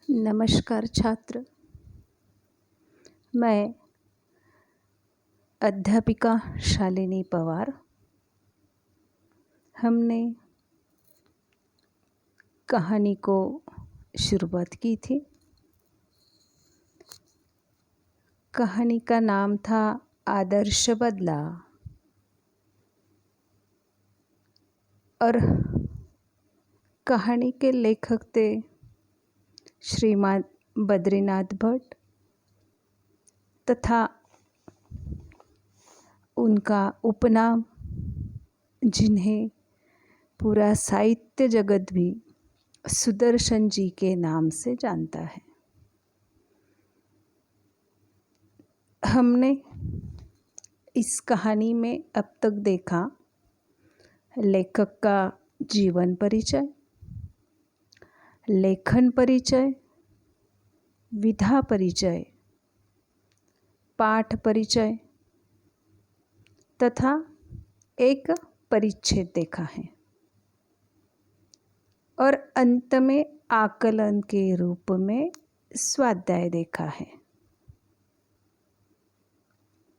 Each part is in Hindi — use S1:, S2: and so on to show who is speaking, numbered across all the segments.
S1: नमस्कार छात्र। मैं अध्यापिका शालिनी पवार। हमने कहानी को शुरुआत की थी। कहानी का नाम था आदर्श बदला और कहानी के लेखक थे श्रीमान बद्रीनाथ भट्ट तथा उनका उपनाम जिन्हें पूरा साहित्य जगत भी सुदर्शन जी के नाम से जानता है। हमने इस कहानी में अब तक देखा लेखक का जीवन परिचय, लेखन परिचय, विधा परिचय, पाठ परिचय तथा एक परिच्छेद देखा है और अंत में आकलन के रूप में स्वाध्याय देखा है।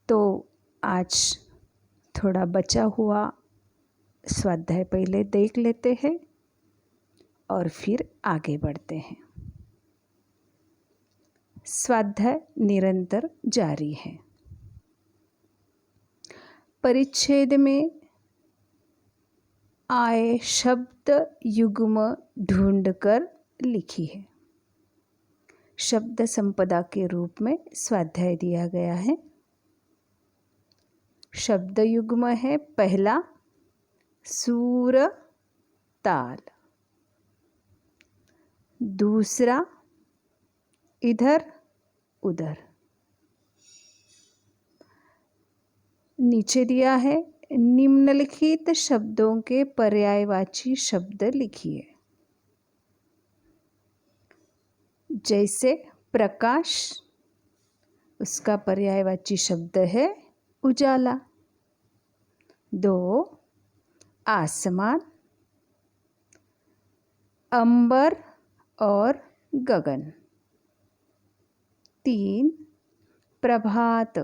S1: तो आज थोड़ा बचा हुआ स्वाध्याय पहले देख लेते हैं और फिर आगे बढ़ते हैं। स्वाध्याय निरंतर जारी है। परिच्छेद में आए शब्द युग्म ढूंढकर लिखी है। शब्द संपदा के रूप में स्वाध्याय दिया गया है। शब्द युग्म है पहला सूर ताल, दूसरा इधर उधर, नीचे दिया है निम्नलिखित शब्दों के पर्यायवाची शब्द लिखिए। जैसे प्रकाश, उसका पर्यायवाची शब्द है उजाला। 2 आसमान, अंबर और गगन। 3 प्रभात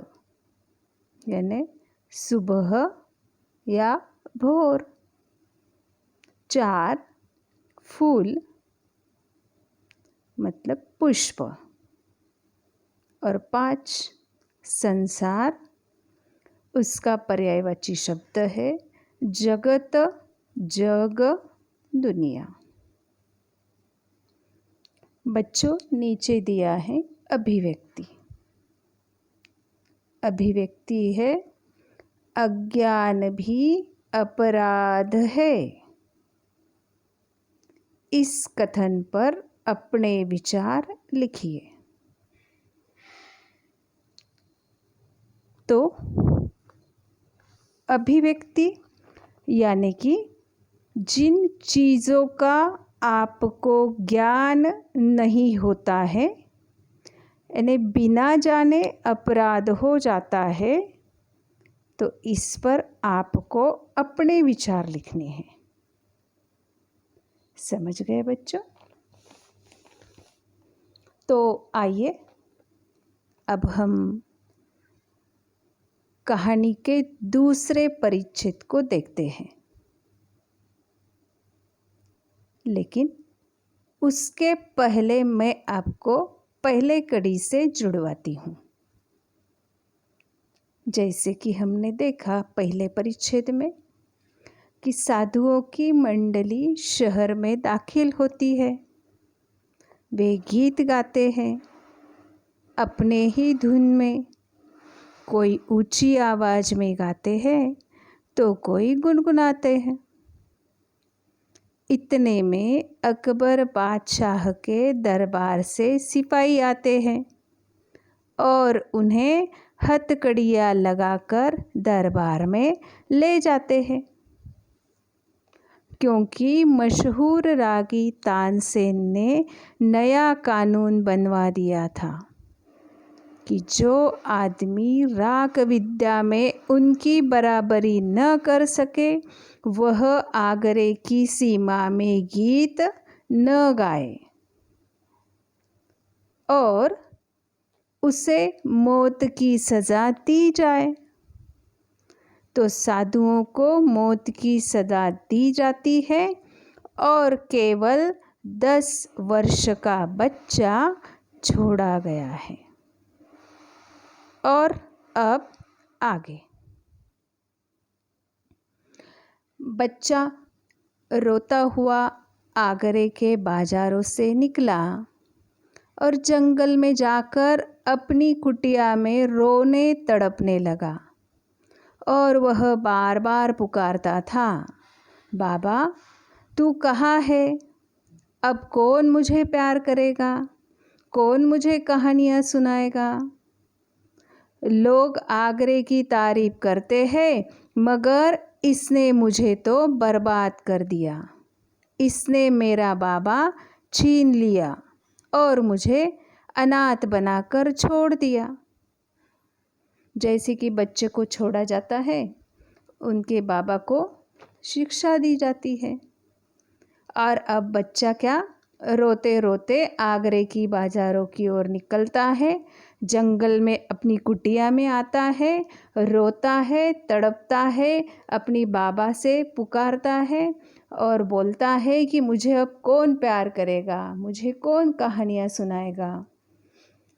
S1: यानी सुबह या भोर। 4 फूल मतलब पुष्प और 5 संसार, उसका पर्यायवाची शब्द है जगत, जग, दुनिया। बच्चों नीचे दिया है अभिव्यक्ति। अभिव्यक्ति है अज्ञान भी अपराध है। इस कथन पर अपने विचार लिखिए। तो अभिव्यक्ति यानी कि जिन चीज़ों का आपको ज्ञान नहीं होता है, यानी बिना जाने अपराध हो जाता है, तो इस पर आपको अपने विचार लिखने हैं। समझ गए बच्चों? तो आइए अब हम कहानी के दूसरे परिच्छेद को देखते हैं। लेकिन उसके पहले मैं आपको पहले कड़ी से जुड़वाती हूँ। जैसे कि हमने देखा पहले परिच्छेद में कि साधुओं की मंडली शहर में दाखिल होती है। वे गीत गाते हैं अपने ही धुन में। कोई ऊंची आवाज़ में गाते हैं तो कोई गुनगुनाते हैं। इतने में अकबर बादशाह के दरबार से सिपाही आते हैं और उन्हें हथकड़ियाँ लगाकर दरबार में ले जाते हैं, क्योंकि मशहूर रागी तानसेन ने नया कानून बनवा दिया था कि जो आदमी राग विद्या में उनकी बराबरी न कर सके वह आगरे की सीमा में गीत न गाए। और उसे मौत की सज़ा दी जाए। तो साधुओं को मौत की सज़ा दी जाती है और केवल 10 वर्ष का बच्चा छोड़ा गया है। और अब आगे बच्चा रोता हुआ आगरे के बाजारों से निकला और जंगल में जाकर अपनी कुटिया में रोने तड़पने लगा और वह बार बार पुकारता था, बाबा तू कहाँ है? अब कौन मुझे प्यार करेगा? कौन मुझे कहानियाँ सुनाएगा? लोग आगरे की तारीफ करते हैं, मगर इसने मुझे तो बर्बाद कर दिया। इसने मेरा बाबा छीन लिया और मुझे अनाथ बनाकर छोड़ दिया। जैसे कि बच्चे को छोड़ा जाता है, उनके बाबा को शिक्षा दी जाती है। और अब बच्चा क्या रोते रोते आगरे की बाज़ारों की ओर निकलता है, जंगल में अपनी कुटिया में आता है, रोता है, तड़पता है, अपनी बाबा से पुकारता है और बोलता है कि मुझे अब कौन प्यार करेगा, मुझे कौन कहानियाँ सुनाएगा।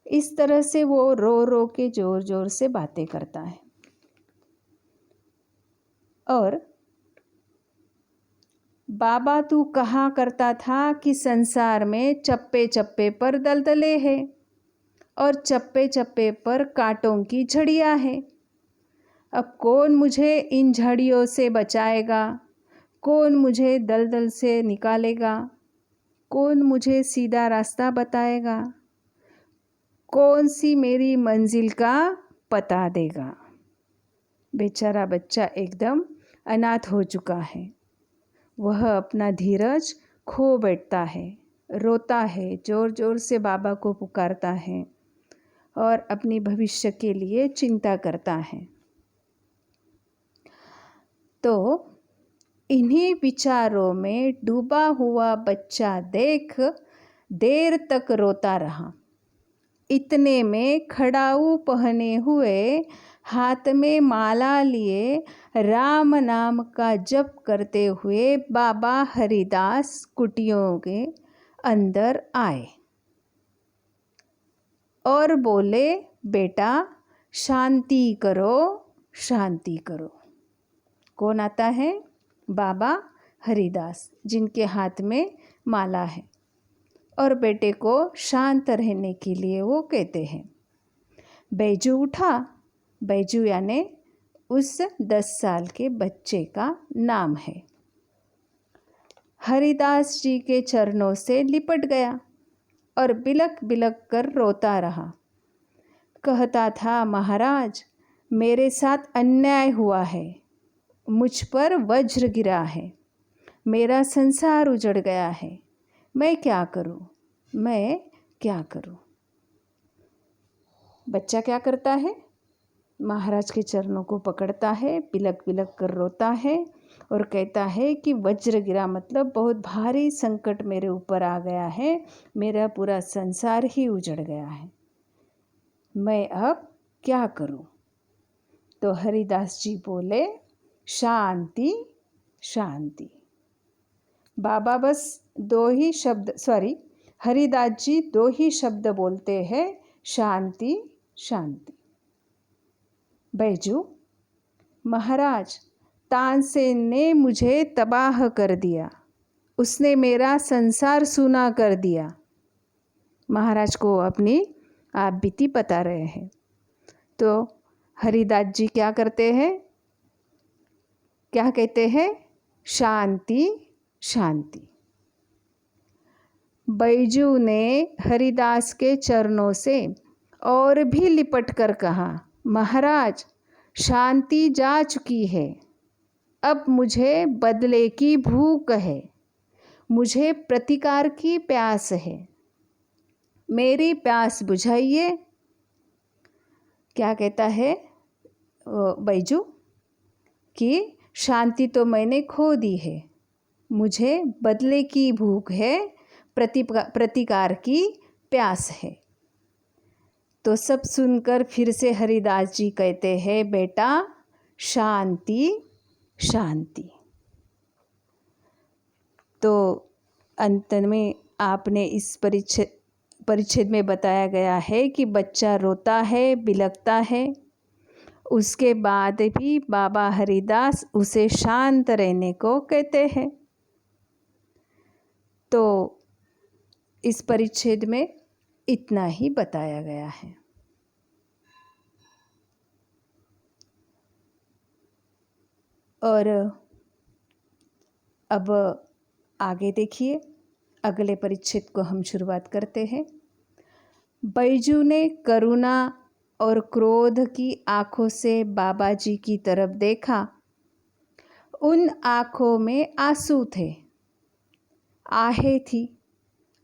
S1: इस तरह से वो रो रो के ज़ोर ज़ोर से बातें करता है। और बाबा तू कहा करता था कि संसार में चप्पे चप्पे पर दलदले हैं और चप्पे चप्पे पर कांटों की झड़ियाँ हैं। अब कौन मुझे इन झड़ियों से बचाएगा? कौन मुझे दलदल से निकालेगा? कौन मुझे सीधा रास्ता बताएगा? कौन सी मेरी मंजिल का पता देगा? बेचारा बच्चा एकदम अनाथ हो चुका है। वह अपना धीरज खो बैठता है, रोता है, ज़ोर ज़ोर से बाबा को पुकारता है और अपनी भविष्य के लिए चिंता करता है। तो इन्हीं विचारों में डूबा हुआ बच्चा देख देर तक रोता रहा। इतने में खड़ाऊ पहने हुए, हाथ में माला लिए, राम नाम का जप करते हुए बाबा हरिदास कुटियों के अंदर आए और बोले, बेटा शांति करो, शांति करो। कौन आता है? बाबा हरिदास, जिनके हाथ में माला है और बेटे को शांत रहने के लिए वो कहते हैं। बैजू उठा। बैजू यानी उस 10 साल के बच्चे का नाम है। हरिदास जी के चरणों से लिपट गया और बिलक बिलक कर रोता रहा। कहता था, महाराज मेरे साथ अन्याय हुआ है, मुझ पर वज्र गिरा है, मेरा संसार उजड़ गया है, मैं क्या करूं, मैं क्या करूं। बच्चा क्या करता है? महाराज के चरणों को पकड़ता है, बिलक बिलक कर रोता है और कहता है कि वज्र गिरा मतलब बहुत भारी संकट मेरे ऊपर आ गया है, मेरा पूरा संसार ही उजड़ गया है, मैं अब क्या करूं। तो हरिदास जी बोले, शांति शांति। बाबा बस हरिदास जी 2 ही शब्द बोलते हैं, शांति शांति। बैजू, महाराज तानसेन ने मुझे तबाह कर दिया, उसने मेरा संसार सूना कर दिया। महाराज को अपनी आप बीती बता रहे हैं। तो हरिदास जी क्या करते हैं? क्या कहते हैं? शांति शांति। बैजू ने हरिदास के चरणों से और भी लिपट कर कहा, महाराज शांति जा चुकी है, अब मुझे बदले की भूख है, मुझे प्रतिकार की प्यास है, मेरी प्यास बुझाइए। क्या कहता है बैजू कि शांति तो मैंने खो दी है, मुझे बदले की भूख है, प्रतिकार की प्यास है, तो सब सुनकर फिर से हरिदास जी कहते हैं, बेटा शांति शांति। तो अंत में आपने इस परिच्छेद में बताया गया है कि बच्चा रोता है, बिलखता है, उसके बाद भी बाबा हरिदास उसे शांत रहने को कहते हैं। तो इस परिच्छेद में इतना ही बताया गया है। और अब आगे देखिए, अगले परिच्छेद को हम शुरुआत करते हैं। बैजू ने करुणा और क्रोध की आंखों से बाबा जी की तरफ देखा। उन आंखों में आंसू थे, आहें थी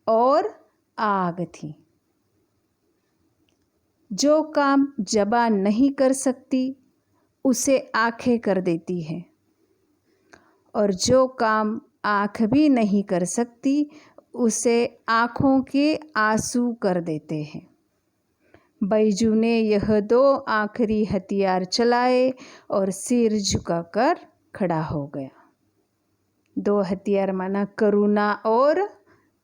S1: और आग थी। जो काम ज़बान नहीं कर सकती उसे आंखें कर देती है, और जो काम आँख भी नहीं कर सकती उसे आँखों के आंसू कर देते हैं। बैजू ने यह 2 आखिरी हथियार चलाए और सिर झुकाकर खड़ा हो गया। 2 हथियार माना करुणा और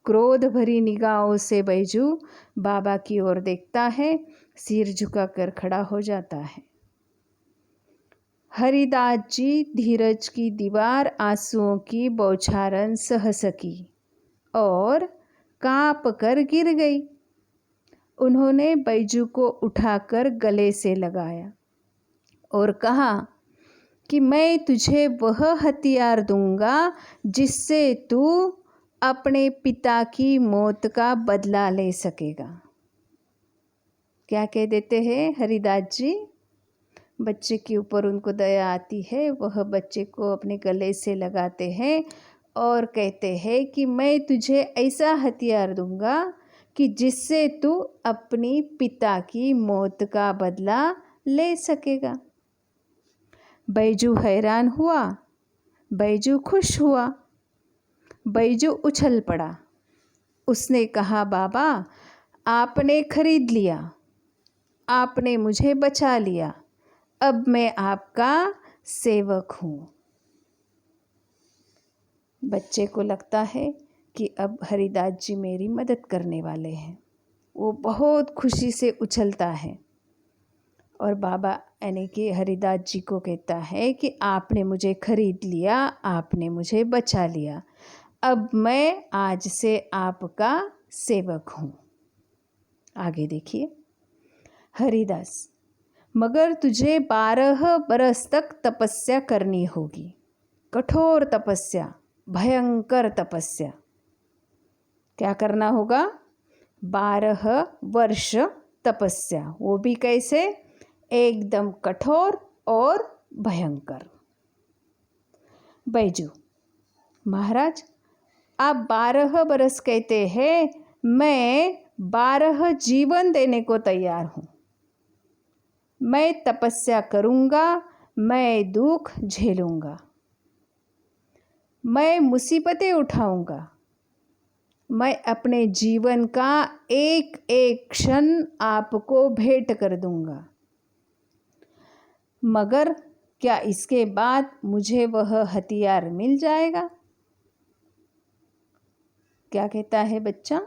S1: क्रोध भरी निगाहों से बैजू बाबा की ओर देखता है, सिर झुकाकर खड़ा हो जाता है। हरिदास जी धीरज की दीवार आंसुओं की बौछारन सह सकी और कांप कर गिर गई। उन्होंने बैजू को उठाकर गले से लगाया और कहा कि मैं तुझे वह हथियार दूंगा जिससे तू अपने पिता की मौत का बदला ले सकेगा। क्या कह देते हैं हरिदास जी? बच्चे के ऊपर उनको दया आती है, वह बच्चे को अपने गले से लगाते हैं और कहते हैं कि मैं तुझे ऐसा हथियार दूंगा कि जिससे तू अपनी पिता की मौत का बदला ले सकेगा। बैजू हैरान हुआ, बैजू खुश हुआ, बैजू उछल पड़ा। उसने कहा, बाबा आपने खरीद लिया, आपने मुझे बचा लिया, अब मैं आपका सेवक हूँ। बच्चे को लगता है कि अब हरिदास जी मेरी मदद करने वाले हैं। वो बहुत खुशी से उछलता है और बाबा यानी कि हरिदास जी को कहता है कि आपने मुझे खरीद लिया, आपने मुझे बचा लिया, अब मैं आज से आपका सेवक हूँ। आगे देखिए, हरिदास, मगर तुझे 12 बरस तक तपस्या करनी होगी, कठोर तपस्या, भयंकर तपस्या। क्या करना होगा? 12 वर्ष तपस्या, वो भी कैसे? एकदम कठोर और भयंकर। बैजू, महाराज आप 12 बरस कहते हैं, मैं 12 जीवन देने को तैयार हूँ। मैं तपस्या करूँगा, मैं दुख झेलूँगा, मैं मुसीबतें उठाऊँगा, मैं अपने जीवन का एक एक क्षण आपको भेंट कर दूँगा। मगर क्या इसके बाद मुझे वह हथियार मिल जाएगा? क्या कहता है बच्चा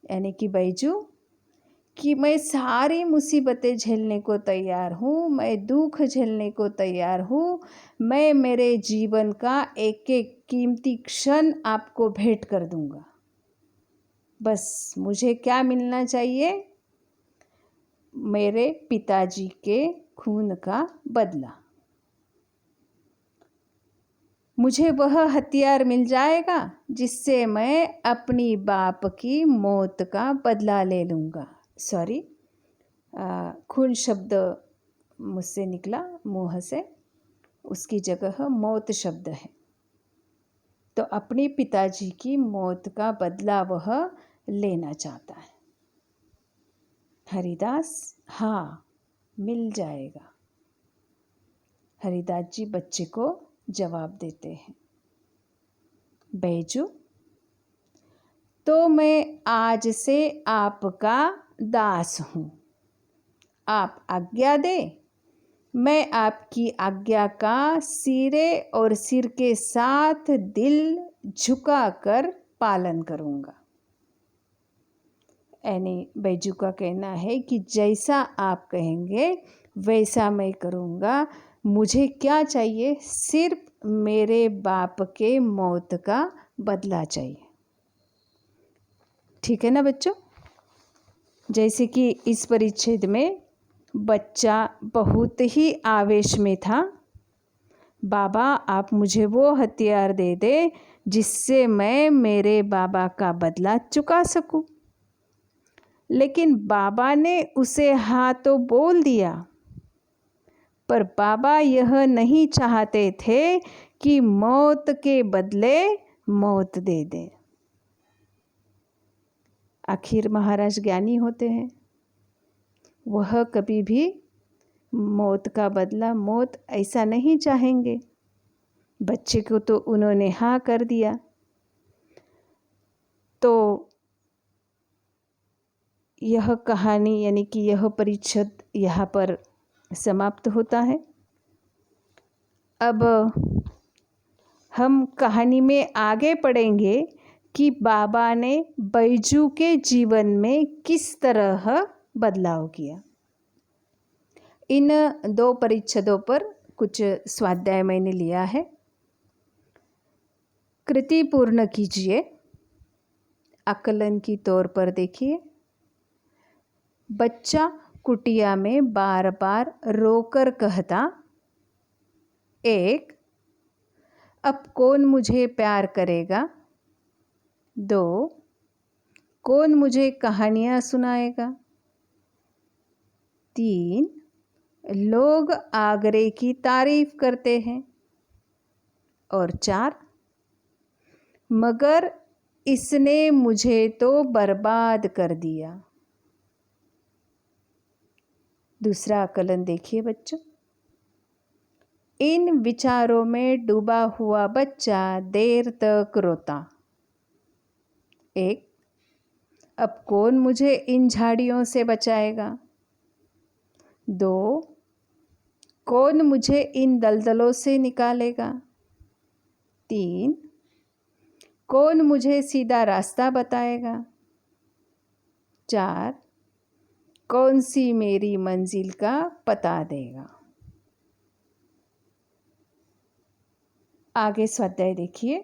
S1: यानी कि बैजू कि मैं सारी मुसीबतें झेलने को तैयार हूँ, मैं दुख झेलने को तैयार हूँ, मैं मेरे जीवन का एक एक कीमती क्षण आपको भेंट कर दूँगा। बस मुझे क्या मिलना चाहिए? मेरे पिताजी के खून का बदला। मुझे वह हथियार मिल जाएगा जिससे मैं अपनी बाप की मौत का बदला ले लूँगा। सॉरी, खून शब्द मुझसे निकला मुँह से, उसकी जगह मौत शब्द है। तो अपने पिताजी की मौत का बदला वह लेना चाहता है। हरिदास, हाँ मिल जाएगा। हरिदास जी बच्चे को जवाब देते हैं। बैजू, तो मैं आज से आपका दास हूँ, आप आज्ञा दें, मैं आपकी आज्ञा का सिरे और सिर के साथ दिल झुकाकर पालन करूँगा। यानी बैजू का कहना है कि जैसा आप कहेंगे वैसा मैं करूँगा। मुझे क्या चाहिए? सिर्फ मेरे बाप के मौत का बदला चाहिए। ठीक है ना बच्चों? जैसे कि इस परिच्छेद में बच्चा बहुत ही आवेश में था। बाबा, आप मुझे वो हथियार दे दे जिससे मैं मेरे बाबा का बदला चुका सकूं। लेकिन बाबा ने उसे हाँ तो बोल दिया, पर बाबा यह नहीं चाहते थे कि मौत के बदले मौत दे दे। आखिर महाराज ज्ञानी होते हैं, वह कभी भी मौत का बदला, मौत ऐसा नहीं चाहेंगे। बच्चे को तो उन्होंने हाँ कर दिया। तो यह कहानी यानी कि यह परिच्छेद यहाँ पर समाप्त होता है। अब हम कहानी में आगे पढ़ेंगे कि बाबा ने बैजू के जीवन में किस तरह बदलाव किया। इन 2 परिच्छेदों पर कुछ स्वाध्याय मैंने लिया है। कृति पूर्ण कीजिए। आकलन की तौर पर देखिए, बच्चा कुटिया में बार बार रोकर कहता, 1. अब कौन मुझे प्यार करेगा? 2. कौन मुझे कहानियाँ सुनाएगा? 3. लोग आगरे की तारीफ करते हैं। और 4. मगर इसने मुझे तो बर्बाद कर दिया। दूसरा आकलन देखिए बच्चों। इन विचारों में डूबा हुआ बच्चा देर तक रोता। 1. अब कौन मुझे इन झाड़ियों से बचाएगा? 2. कौन मुझे इन दलदलों से निकालेगा? 3. कौन मुझे सीधा रास्ता बताएगा? 4. कौन सी मेरी मंजिल का पता देगा? आगे स्वाध्याय देखिए।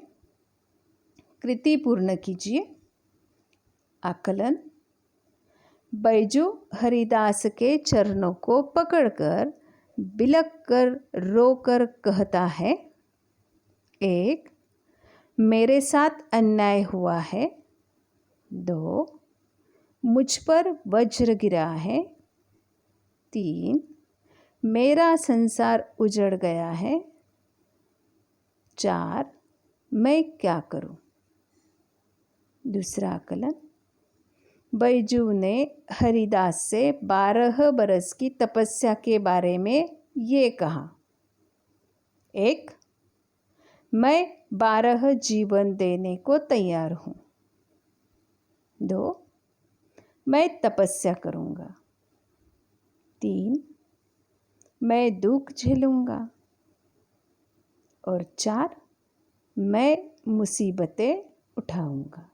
S1: कृति पूर्ण कीजिए। आकलन। बैजू हरिदास के चरणों को पकड़कर बिलक कर रोकर कहता है, 1. मेरे साथ अन्याय हुआ है। 2. मुझ पर वज्र गिरा है। 3. मेरा संसार उजड़ गया है। 4. मैं क्या करूं? दूसरा आकलन। बैजू ने हरिदास से 12 बरस की तपस्या के बारे में ये कहा, 1. मैं 12 जीवन देने को तैयार हूँ। 2. मैं तपस्या करूँगा। 3. मैं दुख झेलूँगा। और 4. मैं मुसीबतें उठाऊँगा।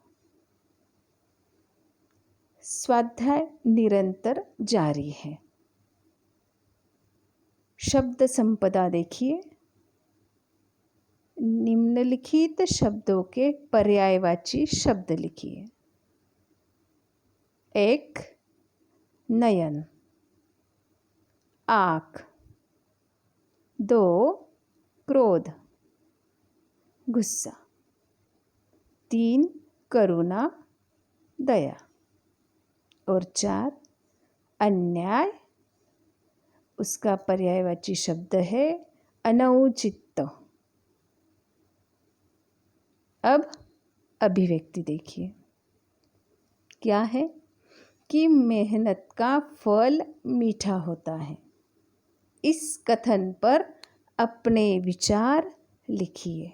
S1: स्वाध्याय निरंतर जारी है। शब्द संपदा देखिए। निम्नलिखित शब्दों के पर्यायवाची शब्द लिखिए। 1. नयन, आँख। 2. क्रोध, गुस्सा। 3. करुणा, दया। और 4. अन्याय, उसका पर्यायवाची शब्द है अनौचित्य। अब अभिव्यक्ति देखिए। क्या है कि मेहनत का फल मीठा होता है। इस कथन पर अपने विचार लिखिए।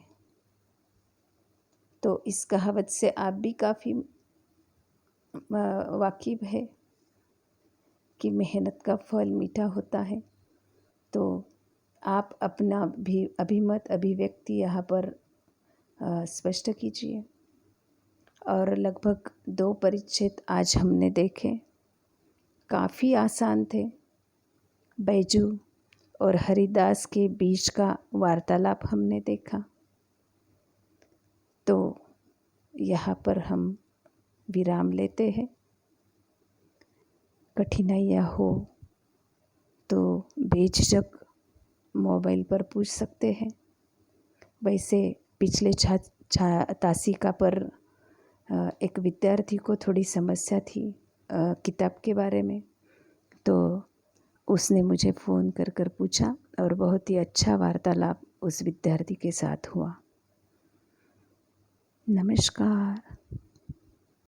S1: तो इस कहावत से आप भी काफ़ी वाकिफ है कि मेहनत का फल मीठा होता है। तो आप अपना भी अभिमत अभिव्यक्ति यहाँ पर स्पष्ट कीजिए। और लगभग 2 परिच्छेद आज हमने देखे, काफ़ी आसान थे। बैजू और हरिदास के बीच का वार्तालाप हमने देखा। तो यहाँ पर हम विराम लेते हैं। कठिनाइयाँ हो तो बेझिझक मोबाइल पर पूछ सकते हैं। वैसे पिछले तासिका पर एक विद्यार्थी को थोड़ी समस्या थी किताब के बारे में, तो उसने मुझे फ़ोन कर पूछा और बहुत ही अच्छा वार्तालाप उस विद्यार्थी के साथ हुआ। नमस्कार।